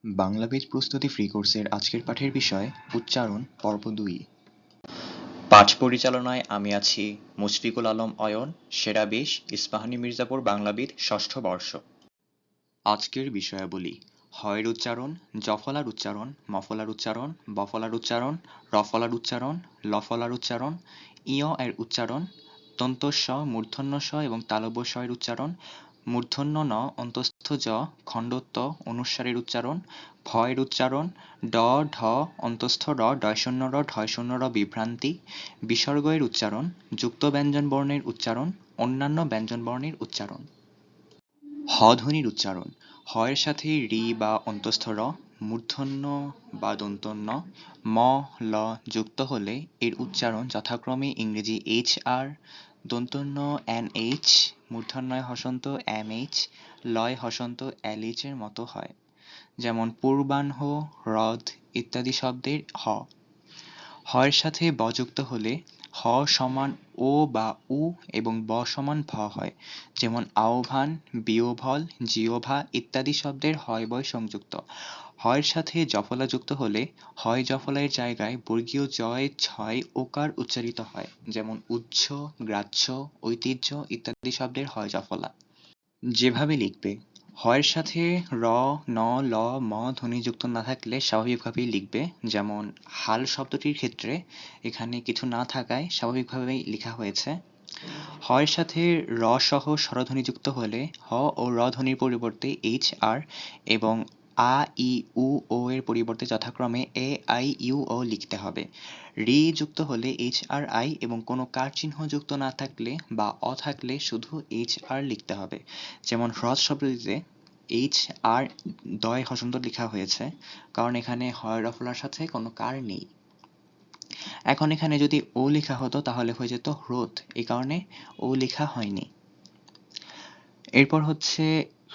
বাংলাবেদ প্রস্তুতি ফ্রি কোর্সের আজকের পাঠের বিষয় উচ্চারণ পর্ব ২। পাঠ পরিচালনায় আমি আছি মুশফিকুল আলম অয়ন, সেরা ২০, ইস্পাহানী মির্জাপুর বাংলাবিদ, ষষ্ঠ বর্ষ। আজকের বিষয়াবলী: হয়ের উচ্চারণ, জফলার উচ্চারণ, মফলার উচ্চারণ, বফলার উচ্চারণ, রফলার উচ্চারণ, লফলার উচ্চারণ, ইয় এর উচ্চারণ, দন্তস্ব, মূর্ধন্য ষ এবং তালব্য ষ এর উচ্চারণ, মূর্ধন্য ন, অন্তস্থ জ, খণ্ডত্ব, অনুস্বারের উচ্চারণ, ভ এর উচ্চারণ, ড, ঢ, অন্তস্থ র, ডয়শূন্য র, ঢয়শূন্য র বিভ্রান্তি, বিসর্গ এর উচ্চারণ, যুক্ত ব্যঞ্জন বর্ণের উচ্চারণ, অন্যান্য ব্যঞ্জন বর্ণের উচ্চারণ। হ ধ্বনির উচ্চারণ: হ এর সাথে রি বা অন্তস্থ র, মূর্ধন্য বা দন্তন্য, ম, ল যুক্ত হলে এর উচ্চারণ যথাক্রমে ইংরেজি H R, দন্তন্য N H, মূর্ধন্যয় হসন্ত M H, লয় হসন্ত এল এইচ এর মতো হয়। যেমন পূর্বাহ্ন, হ্রদ ইত্যাদি শব্দের হ। হ এর সাথে ব যুক্ত হলে হ সমান ও বা উ এবং ব সমান ভ হয়। যেমন আহ্বান, বিয়োভল, জিহ্বা ইত্যাদি শব্দের হয় বয় সংযুক্ত। হ এর সাথে জফলা যুক্ত হলে হয় জফলা এর জায়গায় বর্গীয় জয়, ছয় ওকার উচ্চারিত হয়। যেমন উচ্চ, গ্রাহ্য, ঐতিহ্য ইত্যাদি শব্দের হয় জফলা। যেভাবে লিখবে: হ এর সাথে র, ন, ল, ম ধ্বনি যুক্ত না থাকলে স্বাভাবিকভাবেই লিখবে। যেমন হাল শব্দটির ক্ষেত্রে এখানে কিছু না থাকায় স্বাভাবিকভাবেই লেখা হয়েছে। হ এর সাথে র সহ স্বরধ্বনি যুক্ত হলে হ ও র ধ্বনির পরিবর্তে এইচ আর এবং আ, ই, উ, ও এর পরিবর্তে যথাক্রমে এ, আই, ইউ, ও লিখতে হবে। রি যুক্ত হলে এইচ আর আই এবং কোনো কার চিহ্ন যুক্ত না থাকলে বা অ থাকলে শুধু এইচ আর লিখতে হবে। যেমন হ্রদ শব্দটিতে এইচ আর দয় হসন্ত লেখা হয়েছে, কারণ এখানে হয় রফলার সাথে কোনো কার নেই। এখন এখানে যদি ও লেখা হতো তাহলে হয়ে যেত হ্রদ, এই কারণে ও লেখা হয়নি। এরপর হচ্ছে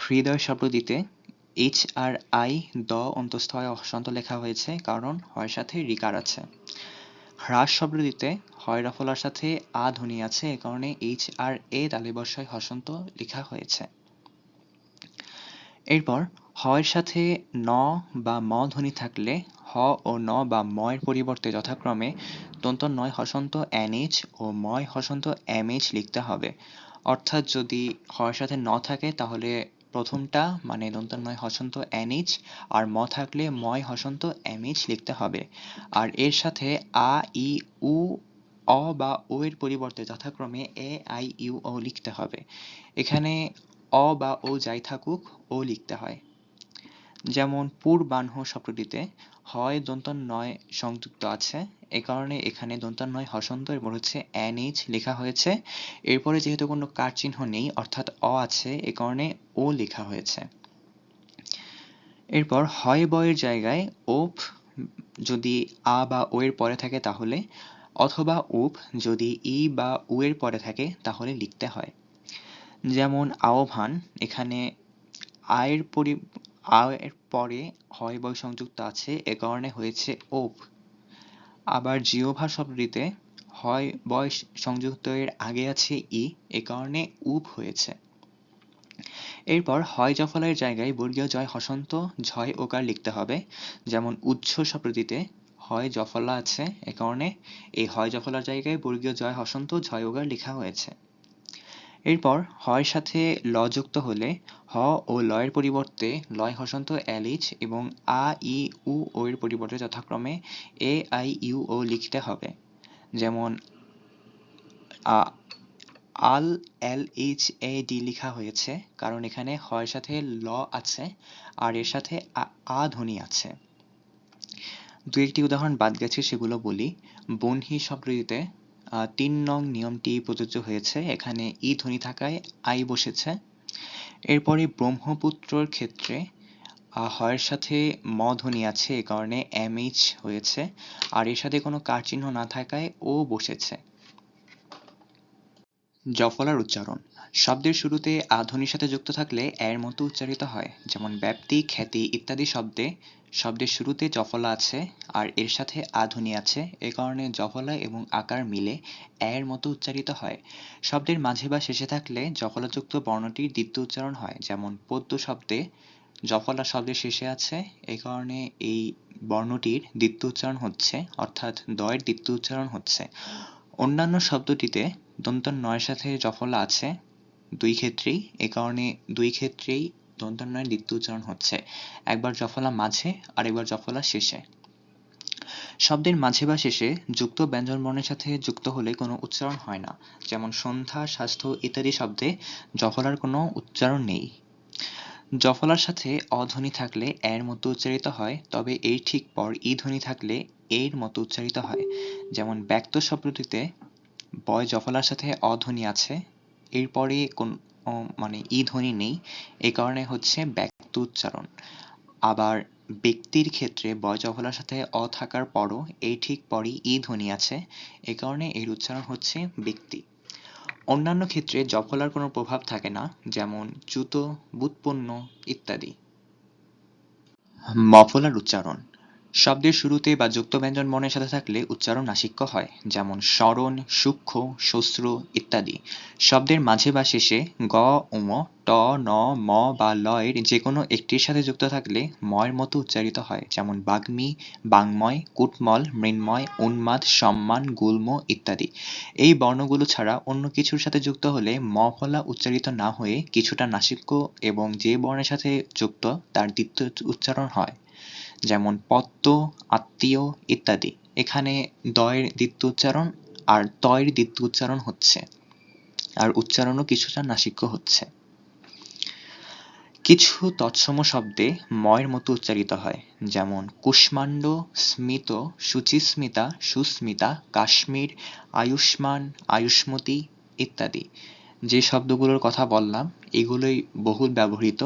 হৃদয় শব্দটিতে এইচ আর আই দ অন্তস্থ হয় হসন্ত লেখা হয়েছে, কারণ হয়ের সাথে রিকার আছে। হ্রাস শব্দটিতে হয় রফলার সাথে আ ধ্বনি আছে, এ কারণে এইচ আর এ তালিবস্যয় হসন্ত লেখা হয়েছে। এরপর হ এর সাথে ন বা ম ধ্বনি থাকলে হ ও ন বা ম এর পরিবর্তে যথাক্রমে দন্ত নয় হসন্ত এনএইচ ও ময় হসন্ত এমএইচ লিখতে হবে। অর্থাৎ যদি হ এর সাথে ন থাকে তাহলে প্রথমটা মানে দন্ত নয় হসন্ত এনএইচ, আর ম থাকলে ময় হসন্ত এমএইচ লিখতে হবে। আর এর সাথে আ, ই, উ, অ বা ও এর পরিবর্তে যথাক্রমে এ, আই, ইউ, ও লিখতে হবে। এখানে অ বা ও যাই থাকুক ও লিখতে হয়। যেমন পূর্বাহ্ন শব্দটিতে হয় দন্ত নয় সংযুক্ত আছে, এ কারণে এখানে দন্ত নয় হসন্ত এবং হচ্ছে এনএইচ লেখা হয়েছে। এরপরে যেহেতু কোনো কার চিহ্ন নেই অর্থাৎ অ আছে, এ কারণে ও লেখা হয়েছে। এরপর হয় বয়ের জায়গায় ওপ যদি আ বা ও এর পরে থাকে তাহলে, অথবা উপ যদি ই বা উ এর পরে থাকে তাহলে লিখতে হয়। যেমন আহ্বান, এখানে আয়ের পরে হয় বয় সংযুক্ত আছে, এ কারণে হয়েছে ওপ। আবার জিহ্বা শব্দটিতে হয় বয় সংযুক্ত এর আগে আছে ই, এ কারণে উপ হয়েছে। এরপর হয় জফলার জায়গায় বর্গীয় জয় হসন্ত ঝয় ওকার লিখতে হবে। যেমন উচ্চ শব্দটিতে হয় জফলা আছে, এ কারণে এই হয় জফলার জায়গায় বর্গীয় জয় হসন্ত ঝয় ওকার লেখা হয়েছে। এরপর হয় সাথে ল যুক্ত হলে হ ও ল এর পরিবর্তে লয় হসন্ত এলএইচ এবং আ, ই, উ, ও এর পরিবর্তে যথাক্রমে এ, আই, ইউ, ও লিখতে হবে। যেমন আল, এল, এইচ, এ, ডি লেখা হয়েছে, কারণ এখানে হয় সাথে ল আছে আর এর সাথে আ ধ্বনি আছে। দু একটি উদাহরণ বাদ গেছে, সেগুলো বলি। বহ্নি শব্দটিতে ৩ নং নিয়মটি প্রযোজ্য হয়েছে, এখানে ই ধ্বনি থাকায় আই বসেছে। এরপরে ব্রহ্মপুত্রর ক্ষেত্রে হয়ের সাথে ম ধ্বনি আছে, এ কারণে এমএইচ হয়েছে, আর এর সাথে কোনো কার চিহ্ন না থাকায় ও বসেছে। জফলার উচ্চারণ: শব্দের শুরুতে আ ধ্বনির সাথে যুক্ত থাকলে এর মতো উচ্চারিত হয়। যেমন ব্যাপ্তি, খ্যাতি ইত্যাদি শব্দের শুরুতে জফলা আছে আর এর সাথে আ ধ্বনি আছে, এ কারণে জফলা এবং আকার মিলে এর মতো উচ্চারিত হয়। শব্দের মাঝে বা শেষে থাকলে জফলাযুক্ত বর্ণটির দ্বিতীয় উচ্চারণ হয়। যেমন পদ্য শব্দে জফলা শব্দের শেষে আছে, এই কারণে এই বর্ণটির দ্বিত্ব উচ্চারণ হচ্ছে, অর্থাৎ দয়ের দ্বিত্ব উচ্চারণ হচ্ছে। অন্যান্য শব্দটিতে দন্ত নয়ের সাথে জফলা আছে দুই ক্ষেত্রেই, এই কারণে দুই ক্ষেত্রেই দন্ত নয়ের দ্বিত্ব উচ্চারণ হচ্ছে, একবার জফলা মাঝে আর একবার জফলা শেষে। শব্দের মাঝে বা শেষে যুক্ত ব্যঞ্জন বর্ণের সাথে যুক্ত হলে কোনো উচ্চারণ হয় না, যেমন সন্ধ্যা, স্বাস্থ্য ইত্যাদি শব্দে জফলার কোনো উচ্চারণ নেই। জফলার সাথে অ ধ্বনি থাকলে এর মতো উচ্চারিত হয়, তবে এর ঠিক পর ই ধ্বনি থাকলে এর মতো উচ্চারিত হয়। যেমন ব্যক্ত শব্দটিতে বয় জফলার সাথে অ ধ্বনি আছে, এরপরে কোন মানে ই ধ্বনি নেই, এই কারণে হচ্ছে ব্যক্ত উচ্চারণ। আবার ব্যক্তির ক্ষেত্রে বয় জফলার সাথে অ থাকার পরও এই ঠিক পরই ই ধ্বনি আছে, এ কারণে এর উচ্চারণ হচ্ছে ব্যক্তি। অন্যান্য ক্ষেত্রে জফলার কোনো প্রভাব থাকে না, যেমন জুতো, ব্যুৎপন্ন ইত্যাদি। মফলার উচ্চারণ শব্দের শুরুতে বা যুক্ত ব্যঞ্জন বর্ণের সাথে থাকলে উচ্চারণ নাসিক্য হয়, যেমন স্মরণ, সূক্ষ্ম, শ্মশ্রু ইত্যাদি। শব্দের মাঝে বা শেষে গ, উম, ট, ন, ম বা ল এর যে কোনো একটির সাথে যুক্ত থাকলে ময়ের মতো উচ্চারিত হয়, যেমন বাগ্মী, বাঙ্ময়, কুটমল, মৃন্ময়, উন্মাদ, সম্মান, গুল্ম ইত্যাদি। এই বর্ণগুলো ছাড়া অন্য কিছুর সাথে যুক্ত হলে মফলা উচ্চারিত না হয়ে কিছুটা নাসিক্য এবং যে বর্ণের সাথে যুক্ত তার দ্বিতীয় উচ্চারণ হয়, যেমন পদ্ম, আত্মীয় ইত্যাদি। এখানে দয়ের দ্বিত্ব উচ্চারণ আর তয়ের দ্বিত্ব উচ্চারণ হচ্ছে, আর উচ্চারণও কিছুটা নাসিক্য হচ্ছে। কিছু তৎসম শব্দে ময়ের মতো উচ্চারিত হয়, যেমন কুষ্মাণ্ড, স্মিত, শুচিস্মিতা, সুস্মিতা, কাশ্মীর, আয়ুষ্মান, আয়ুষ্মতী ইত্যাদি। যে শব্দগুলোর কথা বললাম এগুলোই বহুল ব্যবহৃত।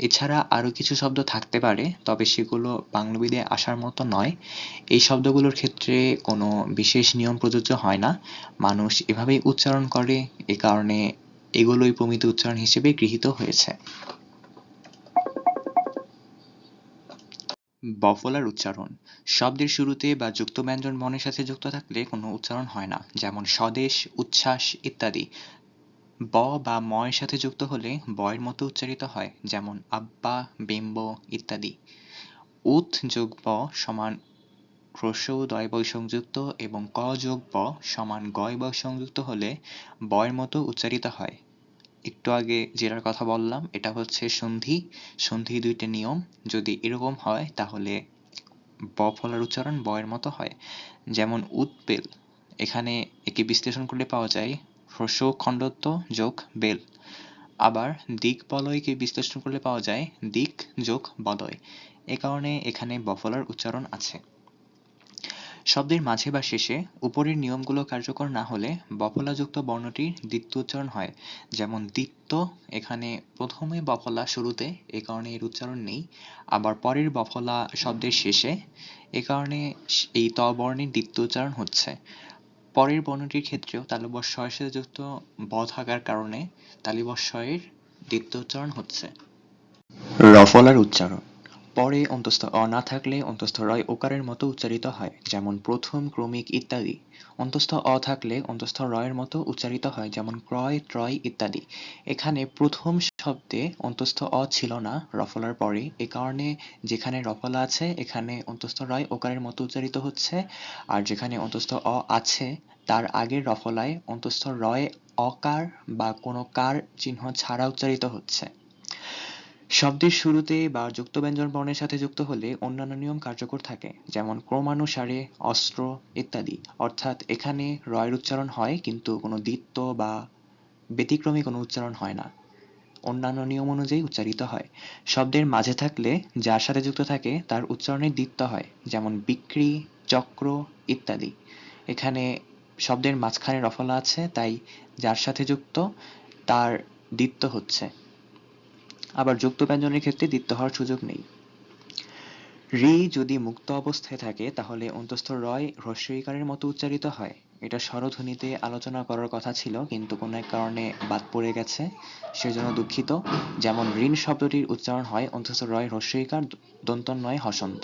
এছাড়া আরো কিছু শব্দ থাকতে পারে, তবে সেগুলো বাংলাবিদে আসার মতো নয়। এই শব্দগুলোর ক্ষেত্রে কোনো বিশেষ নিয়ম প্রযোজ্য হয় না, মানুষ এভাবেই উচ্চারণ করে, এ কারণে এগুলোই প্রমিত উচ্চারণ হিসেবে গৃহীত হয়েছে। বফলার উচ্চারণ শব্দের শুরুতে বা যুক্ত ব্যঞ্জন বর্ণের সাথে যুক্ত থাকলে কোনো উচ্চারণ হয় না, যেমন স্বদেশ, উচ্ছ্বাস ইত্যাদি। ব বা ময়ের সাথে যুক্ত হলে বয়ের মতো উচ্চারিত হয়, যেমন আব্বা, বিম্ব ইত্যাদি। উৎ যোগ ব সমান হ্রস্ব উ দয় বয় সংযুক্ত এবং ক যোগ ব সমান গয় বয় সংযুক্ত হলে বয়ের মতো উচ্চারিত হয়। একটু আগে যেটার কথা বললাম এটা হচ্ছে সন্ধি। সন্ধি দুইটা নিয়ম, যদি এরকম হয় তাহলে ব ফলার উচ্চারণ বয়ের মতো হয়, যেমন উৎপেল। এখানে একে বিশ্লেষণ করলে পাওয়া যায় হ্রস্ব খণ্ডত্ব যোগ বেল। আবার দিক বলয়কে বিশ্লেষণ করলে পাওয়া যায় দিক যোগ বলয়। এ কারণে এখানে বফলার উচ্চারণ আছে। শব্দের মাঝে বা শেষে উপরের নিয়মগুলো কার্যকর না হলে বফলাযুক্ত বর্ণটির দ্বিত্ব উচ্চারণ হয়, যেমন দ্বিত্ব। এখানে প্রথমে বফলা শুরুতে, এ কারণে এর উচ্চারণ নেই। আবার পরের বফলা শব্দের শেষে, এ কারণে এই ত বর্ণের দ্বিত্ব উচ্চারণ হচ্ছে। পরের বর্ণটির ক্ষেত্রেও তালব্য শ এর সাথে যুক্ত ব থাকার কারণে তালিবস্য এর দ্বিত্ব উচ্চারণ হচ্ছে। রফলার উচ্চারণ পরে অন্তস্থ অ না থাকলে অন্তস্থ রয় ওকারের মতো উচ্চারিত হয়, যেমন প্রথম, ক্রমিক ইত্যাদি। অন্তস্থ অ থাকলে অন্তস্থ রয়ের মতো উচ্চারিত হয়, যেমন ক্রয়, ত্রয় ইত্যাদি। এখানে প্রথম শব্দে অন্তস্থ অ ছিল না রফলার পরে, এ কারণে যেখানে রফলা আছে এখানে অন্তস্থ রয় ওকারের মতো উচ্চারিত হচ্ছে, আর যেখানে অন্তস্থ অ আছে তার আগের রফলায় অন্তস্থ রয় অকার বা কোনো কার চিহ্ন ছাড়া উচ্চারিত হচ্ছে। শব্দের শুরুতে বা যুক্ত ব্যঞ্জন বর্ণের সাথে যুক্ত হলে অন্যান্য নিয়ম কার্যকর থাকে, যেমন ক্রমানুসারে, অস্ত্র ইত্যাদি। অর্থাৎ এখানে রয়ের উচ্চারণ হয় কিন্তু কোনো দ্বিত্ব বা ব্যতিক্রমী কোনো উচ্চারণ হয় না, অন্যান্য নিয়ম অনুযায়ী উচ্চারিত হয়। শব্দের মাঝে থাকলে যার সাথে যুক্ত থাকে তার উচ্চারণের দ্বিত্ব হয়, যেমন বিক্রি, চক্র ইত্যাদি। এখানে শব্দের মাঝখানে রফলা আছে, তাই যার সাথে যুক্ত তার দ্বিত্ব হচ্ছে। আবার যুক্ত ব্যঞ্জনের ক্ষেত্রে দ্বিত্ব হওয়ার সুযোগ নেই। রি যদি মুক্ত অবস্থায় থাকে তাহলে অন্তস্থ রয় হ্রস্ব ইকারের মতো উচ্চারিত হয়। এটা স্বরধ্বনিতে আলোচনা করার কথা ছিল কিন্তু কোনো এক কারণে বাদ পড়ে গেছে, সেজন্য দুঃখিত। যেমন ঋণ শব্দটির উচ্চারণ হয় অন্তস্থ রয় হ্রস্ব ইকার দন্তন্য হসন্ত।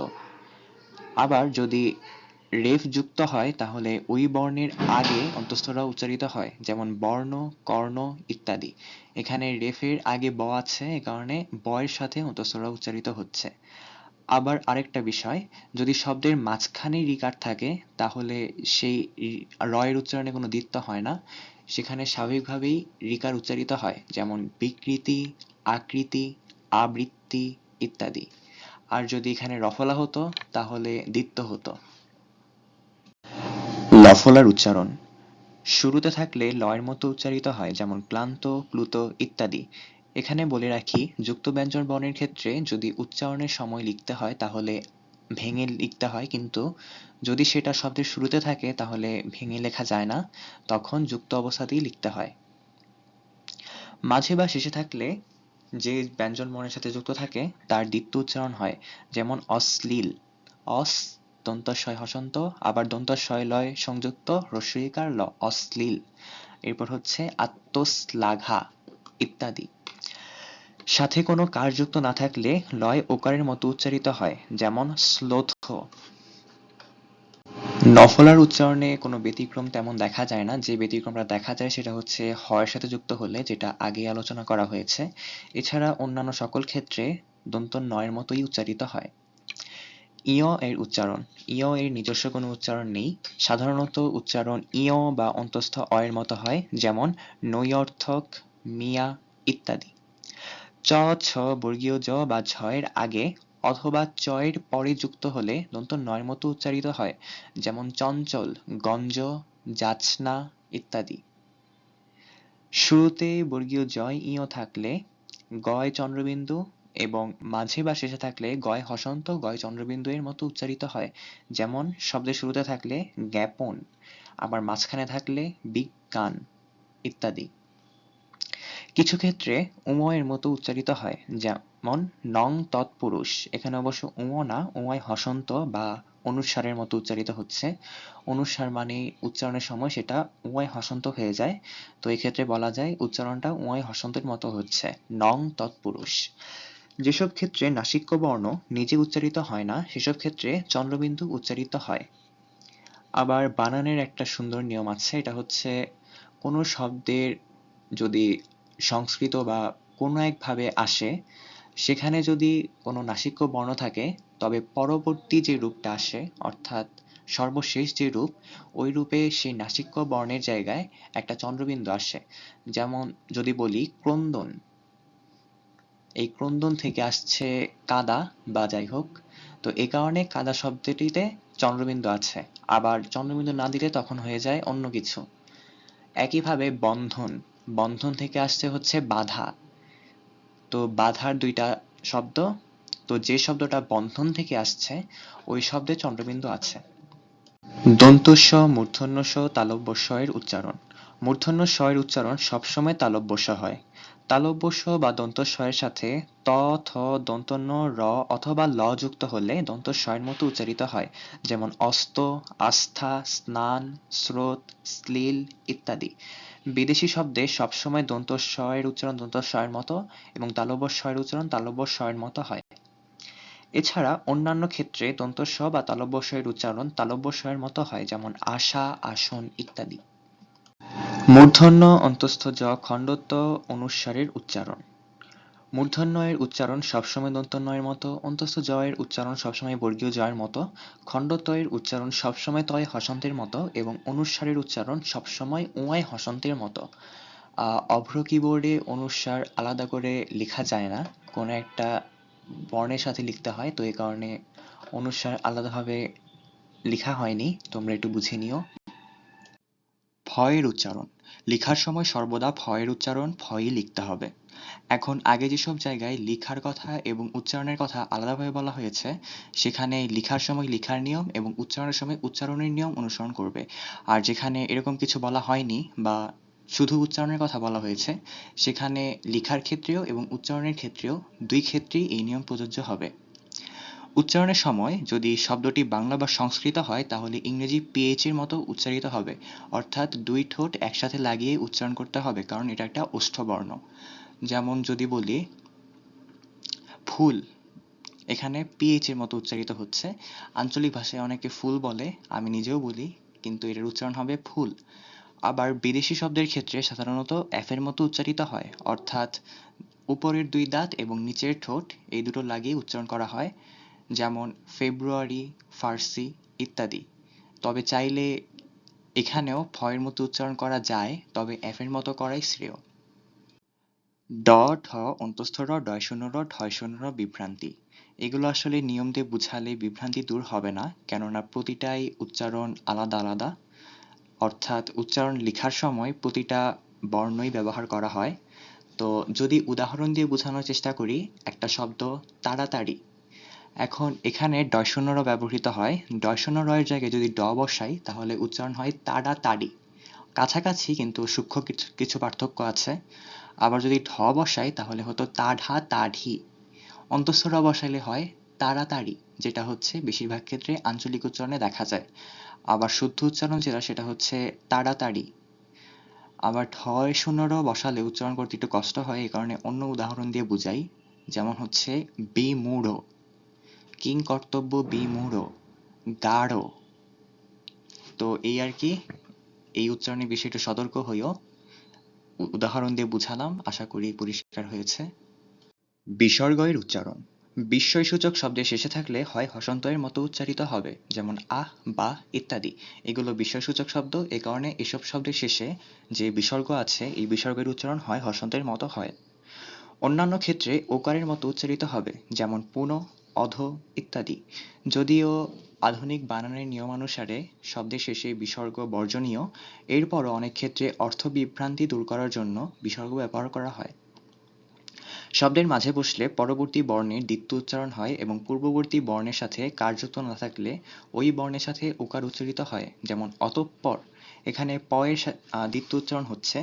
আবার যদি রেফ যুক্ত হয় তাহলে ওই বর্ণের আগে অন্তঃস্থরা উচ্চারিত হয়, যেমন বর্ণ, কর্ণ ইত্যাদি। এখানে রেফের আগে ব আছে, এ কারণে বয়ের সাথে অন্তঃস্থরা উচ্চারিত হচ্ছে। আবার আরেকটা বিষয়, যদি শব্দের মাঝখানে রিকার থাকে তাহলে সেই র এর উচ্চারণে কোনো দ্বিত্ব হয় না, সেখানে স্বাভাবিকভাবেই রিকার উচ্চারিত হয়, যেমন বিকৃতি, আকৃতি, আবৃত্তি ইত্যাদি। আর যদি এখানে রফলা হতো তাহলে দ্বিত্ব হতো। লফলার উচ্চারণ শুরুতে থাকলে লয়ের মতো উচ্চারিত হয়, যেমন ক্লান্ত, প্লুত ইত্যাদি। এখানে বলে রাখি, যুক্ত ব্যঞ্জন বর্ণের ক্ষেত্রে যদি উচ্চারণের সময় লিখতে হয় তাহলে ভেঙে লিখতে হয়, কিন্তু যদি সেটা শব্দের শুরুতে থাকে তাহলে ভেঙে লেখা যায় না, তখন যুক্ত অবস্থাতেই লিখতে হয়। মাঝে বা শেষে থাকলে যে ব্যঞ্জন বর্ণের সাথে যুক্ত থাকে তার দ্বিত্ব উচ্চারণ হয়, যেমন অশ্লীল, অস দন্তস্বয় হসন্ত, আবার দন্তস্বয় লয় সংযুক্ত হ্রস্বইকার ল, অশ্লীল। এরপর হচ্ছে আত্মশ্লাঘা ইত্যাদি। সাথে কোনো কার যুক্ত না থাকলে লয় ওকারের মতো উচ্চারিত হয়, যেমন শ্লোথ। নফলার উচ্চারণে কোনো ব্যতিক্রম তেমন দেখা যায় না, যে ব্যতিক্রমটা দেখা যায় সেটা হচ্ছে হয়ের সাথে যুক্ত হলে, যেটা আগে আলোচনা করা হয়েছে। এছাড়া অন্যান্য সকল ক্ষেত্রে দন্ত নয়ের মতোই উচ্চারিত হয়। ইয় এর উচ্চারণ, ইয় এর নিজস্ব কোনো উচ্চারণ নেই। সাধারণত উচ্চারণ ইয় বা অন্তঃস্থ অ এর মতো হয়, যেমন নৈঅর্থক, মিয়া ইত্যাদি। চ, ছ বর্গীয় জ বা ঝ এর আগে অথবা চ এর পরে যুক্ত হলে দন্ত নয়ের মতো উচ্চারিত হয়, যেমন চঞ্চল, গঞ্জ, যাচনা ইত্যাদি। শুরুতে বর্গীয় জয় ইয় থাকলে গয় চন্দ্রবিন্দু, এবং মাঝে বা শেষে থাকলে গয় হসন্ত, গয় চন্দ্রবিন্দু এর মতো উচ্চারিত হয়, যেমন শব্দের শুরুতে থাকলে জ্ঞাপন, আবার মাঝখানে থাকলে বিজ্ঞান ইত্যাদি। কিছু ক্ষেত্রে উম এর মতো উচ্চারিত হয়, যেমন নং তৎপুরুষ। এখানে অবশ্য উম না, উময় হসন্ত বা অনুস্বারের মতো উচ্চারিত হচ্ছে। অনুস্বার মানে উচ্চারণের সময় সেটা উময় হসন্ত হয়ে যায়, তো এক্ষেত্রে বলা যায় উচ্চারণটা উময় হসন্তের মতো হচ্ছে, নং তৎপুরুষ। যেসব ক্ষেত্রে নাসিক্য বর্ণ নিজে উচ্চারিত হয় না সেসব ক্ষেত্রে চন্দ্রবিন্দু উচ্চারিত হয়। আবার বানানের একটা সুন্দর নিয়ম আছে, এটা হচ্ছে কোনো শব্দের যদি সংস্কৃত বা কোনো একভাবে আসে, সেখানে যদি কোনো নাসিক্য বর্ণ থাকে তবে পরবর্তী যে রূপটা আসে, অর্থাৎ সর্বশেষ যে রূপ, ওই রূপে সেই নাসিক্য বর্ণের জায়গায় একটা চন্দ্রবিন্দু আসে। যেমন যদি বলি ক্রন্দন, এই ক্রন্দন থেকে আসছে কাদা বা যাই হোক, তো এই কারণে কাদা শব্দটিতে চন্দ্রবিন্দু আছে। আবার চন্দ্রবিন্দু না দিলে তখন হয়ে যায় অন্য কিছু। একইভাবে বন্ধন, বন্ধন থেকে আসছে হচ্ছে বাধা, তো বাধার দুইটা শব্দ, তো যে শব্দটা বন্ধন থেকে আসছে ওই শব্দে চন্দ্রবিন্দু আছে। দন্তস্ব, মূর্ধন্য ষ, তালব্য ষ এর উচ্চারণ। মূর্ধন্য ষ এর উচ্চারণ সবসময় তালব্য ষ হয়। তালব্য ষ বা দন্ত স এর সাথে ত, থ, দন্তন্য র অথবা ল যুক্ত হলে দন্ত স এর মতো উচ্চারিত হয়, যেমন অস্ত, আস্থা, স্নান, স্রোত, শ্লীল ইত্যাদি। বিদেশি শব্দে সবসময় দন্ত স এর উচ্চারণ দন্ত স এর মতো এবং তালব্য স এর উচ্চারণ তালব্য স এর মতো হয়। এছাড়া অন্যান্য ক্ষেত্রে দন্ত স বা তালব্য স এর উচ্চারণ তালব্য স এর মতো হয়, যেমন আশা, আসন ইত্যাদি। মূর্ধন্য অন্তঃস্থ জ খণ্ডত্ব অনুস্বারের উচ্চারণ। মূর্ধন্য এর উচ্চারণ সবসময় দন্ত ন এর মতো, অন্তঃস্থ জ এর উচ্চারণ সবসময় বর্গীয় জ এর মতো, খণ্ডত্ব এর উচ্চারণ সবসময় তয় হসন্তের মতো এবং অনুস্বারের উচ্চারণ সবসময় উয়ায় হসন্তের মতো। অভ্র কিবোর্ডে অনুস্বার আলাদা করে লেখা যায় না, কোনো একটা বর্ণের সাথে লিখতে হয়, তো এই কারণে অনুস্বার আলাদাভাবে লেখা হয়নি, তোমরা একটু বুঝে নিও। ফয়ের উচ্চারণ, লেখার সময় সর্বদা ফয়ের উচ্চারণ ফয়ই লিখতে হবে। এখন আগে যেসব জায়গায় লেখার কথা এবং উচ্চারণের কথা আলাদাভাবে বলা হয়েছে, সেখানে লেখার সময় লেখার নিয়ম এবং উচ্চারণের সময় উচ্চারণের নিয়ম অনুসরণ করবে। আর যেখানে এরকম কিছু বলা হয়নি বা শুধু উচ্চারণের কথা বলা হয়েছে, সেখানে লেখার ক্ষেত্রেও এবং উচ্চারণের ক্ষেত্রেও দুই ক্ষেত্রেই এই নিয়ম প্রযোজ্য হবে। উচ্চারণের সময় যদি শব্দটি বাংলা বা সংস্কৃত হয় তাহলে ইংরেজি পিএইচ এর মতো উচ্চারিত হবে, অর্থাৎ দুই ঠোঁট একসাথে লাগিয়ে উচ্চারণ করতে হবে, কারণ এটা একটা ওষ্ঠ বর্ণ। যেমন যদি বলি ফুল, এখানে পিএইচ এর মতো উচ্চারিত হচ্ছে। আঞ্চলিক ভাষায় অনেকে ফুল বলে, আমি নিজেও বলি, কিন্তু এটার উচ্চারণ হবে ফুল। আবার বিদেশি শব্দের ক্ষেত্রে সাধারণত এফ এর মতো উচ্চারিত হয়, অর্থাৎ উপরের দুই দাঁত এবং নিচের ঠোঁট এই দুটো লাগিয়ে উচ্চারণ করা হয়, যেমন ফেব্রুয়ারি, ফার্সি ইত্যাদি। তবে চাইলে এখানেও ফয়ের মতো উচ্চারণ করা যায়, তবে এফ এর মতো করাই শ্রেয়। ড, ঢ, অন্তঃস্থ র, ডয় শূন্য র, ঢয় শূন্য র বিভ্রান্তি। এগুলো আসলে নিয়ম দিয়ে বুঝালে বিভ্রান্তি দূর হবে না, কেননা প্রতিটাই উচ্চারণ আলাদা আলাদা, অর্থাৎ উচ্চারণ লেখার সময় প্রতিটা বর্ণই ব্যবহার করা হয়। তো যদি উদাহরণ দিয়ে বোঝানোর চেষ্টা করি, একটা শব্দ তাড়াতাড়ি, এখন এখানে ডয় শূন্য র ব্যবহৃত হয়, ডয় শূন্য র এর জায়গায় যদি ড বসাই তাহলে উচ্চারণ হয় তাড়াতাড়ি। কাছাকাছি, কিন্তু সূক্ষ্ম কিছু কিছু পার্থক্য আছে। আবার যদি ঢ বসাই তাহলে হতো তাঢা তাঢি। অন্তঃস্থ র বসাইলে হয় তাড়াতাড়ি, যেটা হচ্ছে বেশিরভাগ ক্ষেত্রে আঞ্চলিক উচ্চারণে দেখা যায়। আবার শুদ্ধ উচ্চারণ যেটা, সেটা হচ্ছে তাড়াতাড়ি। আবার ঢয় শূন্য র বসালে উচ্চারণ করতে একটু কষ্ট হয়, এই কারণে অন্য উদাহরণ দিয়ে বুঝাই, যেমন হচ্ছে বিমূঢ়, কিং কর্তব্য বিমূঢ়, গাঢ়। তো এই আর কি, এই উচ্চারণের বিষয়ে একটু সতর্ক হইও। উদাহরণ দিয়ে বুঝালাম, আশা করি পরিষ্কার হয়েছে। বিসর্গ এর উচ্চারণ। বিস্ময়সূচক শব্দের শেষে থাকলে হয় হসন্ত এর মতো উচ্চারিত হবে, যেমন আহ, বাহ ইত্যাদি। এগুলো বিস্ময়সূচক শব্দ, এ কারণে এসব শব্দের শেষে যে বিসর্গ আছে এই বিসর্গের উচ্চারণ হয় হসন্তের মতো হয়। অন্যান্য ক্ষেত্রে ওকারের মতো উচ্চারিত হবে, যেমন পুনঃ, অধ ইত্যাদি। যদিও আধুনিক বানানের নিয়মানুসারে শব্দের শেষে বিসর্গ বর্জনীয়, এরপরও অনেক ক্ষেত্রে অর্থ বিভ্রান্তি দূর করার জন্য বিসর্গ ব্যবহার করা হয়। শব্দের মাঝে বসলে পরবর্তী বর্ণের দ্বিত্ব উচ্চারণ হয় এবং পূর্ববর্তী বর্ণের সাথে কারযুক্ত না থাকলে ওই বর্ণের সাথে ওকার উচ্চারিত হয়, যেমন অতঃপর। এখানে প এর দ্বিত্ব উচ্চারণ হচ্ছে,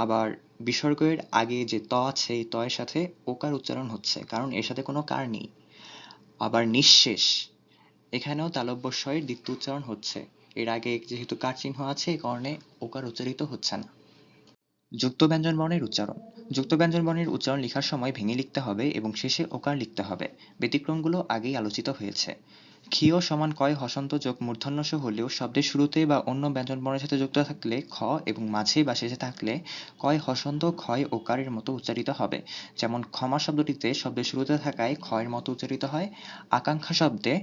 আবার বিসর্গের আগে যে ত আছে এই ত এর সাথে ওকার উচ্চারণ হচ্ছে, কারণ এর সাথে কোনো কার নেই। আবার নিঃশেষ, এখানেও তালব্য শ এর দ্বিত্ব উচ্চারণ হচ্ছে, এর আগে যেহেতু কার চিহ্ন আছে এই কারণে ওকার উচ্চারিত হচ্ছে না। যুক্ত ব্যঞ্জন বর্ণের উচ্চারণ। যুক্ত ব্যঞ্জন বর্ণের উচ্চারণ লেখার সময় ভেঙে লিখতে হবে এবং শেষে ওকার লিখতে হবে। ব্যতিক্রমগুলো আগেই আলোচিত হয়েছে। ক্ষীয় সমান কয় হসন্ত যোগ মূর্ধন্য ষ হলেও শব্দের শুরুতে বা অন্য ব্যঞ্জন বর্ণের সাথে যুক্ত থাকলে খ এবং মাঝে বা শেষে থাকলে কয় হসন্ত ক্ষয় ওকারের মতো উচ্চারিত হবে। যেমন ক্ষমা শব্দটিতে শব্দের শুরুতে থাকায় ক্ষয়ের মতো উচ্চারিত হয়। আকাঙ্ক্ষা শব্দে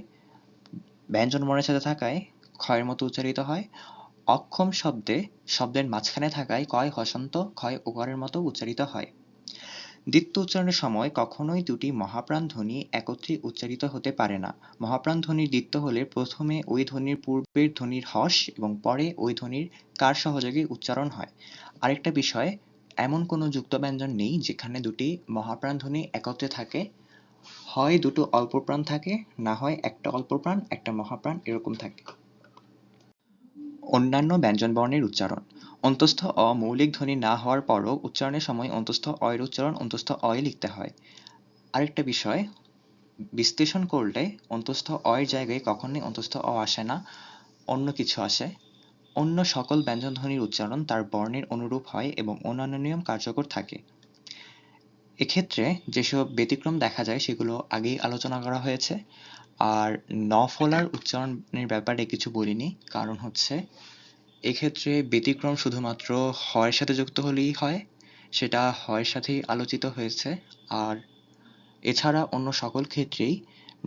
ব্যঞ্জন বর্ণের সাথে থাকায় ক্ষয়ের মতো উচ্চারিত হয়। অক্ষম শব্দে শব্দের মাঝখানে থাকায় কয় হসন্ত ক্ষয় ওকারের মতো উচ্চারিত হয়। দ্বিত্ব উচ্চারণের সময় কখনোই দুটি মহাপ্রাণ ধ্বনি একত্রে উচ্চারিত হতে পারে না। মহাপ্রাণ ধ্বনির দ্বিত্ব হলে প্রথমে ওই ধ্বনির পূর্বের ধ্বনির হস এবং পরে ওই ধ্বনির কার সহযোগে উচ্চারণ হয়। আরেকটা বিষয়, এমন কোনো যুক্ত ব্যঞ্জন নেই যেখানে দুটি মহাপ্রাণ ধ্বনি একত্রে থাকে। হয় দুটো অল্প প্রাণ থাকে, না হয় একটা অল্প প্রাণ একটা মহাপ্রাণ এরকম থাকে। অন্যান্য ব্যঞ্জনবর্ণের উচ্চারণ। অন্তঃস্থ অ মৌলিক ধ্বনি না হওয়ার পরও উচ্চারণের সময় অন্তঃস্থ অ এর উচ্চারণ অন্তঃস্থ অ এ লিখতে হয়। আরেকটা বিষয়, বিশ্লেষণ করলে অন্তঃস্থ অ এর জায়গায় কখনোই অন্তঃস্থ অ আসে না, অন্য কিছু আসে। অন্য সকল ব্যঞ্জনধ্বনির উচ্চারণ তার বর্ণের অনুরূপ হয় এবং অন্যান্য নিয়ম কার্যকর থাকে। এক্ষেত্রে যেসব ব্যতিক্রম দেখা যায় সেগুলো আগেই আলোচনা করা হয়েছে। আর ন ফলার উচ্চারণের ব্যাপারে কিছু বলিনি, কারণ হচ্ছে এক্ষেত্রে ব্যতিক্রম শুধুমাত্র হয় সাথে যুক্ত হলেই হয়, সেটা হয় সাথেই আলোচিত হয়েছে। আর এছাড়া অন্য সকল ক্ষেত্রেই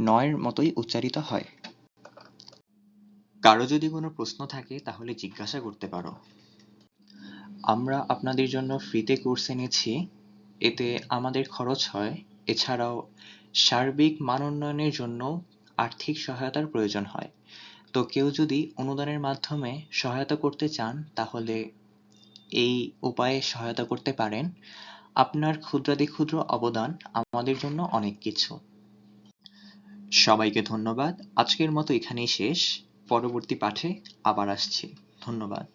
নয়ের মতোই উচ্চারিত হয়। কারো যদি কোনো প্রশ্ন থাকে তাহলে জিজ্ঞাসা করতে পারো। আমরা আপনাদের জন্য ফ্রিতে কোর্স এনেছি, এতে আমাদের খরচ হয়। এছাড়াও সার্বিক মান উন্নয়নের জন্য আর্থিক সহায়তার প্রয়োজন হয়। তো কেউ যদি অনুদানের মাধ্যমে সহায়তা করতে চান তাহলে এই উপায়ে সহায়তা করতে পারেন। আপনার ক্ষুদ্রাতি ক্ষুদ্র অবদান আমাদের জন্য অনেক কিছু। সবাইকে ধন্যবাদ। আজকের মতো এখানেই শেষ। পরবর্তী পাঠে আবার আসছি। ধন্যবাদ।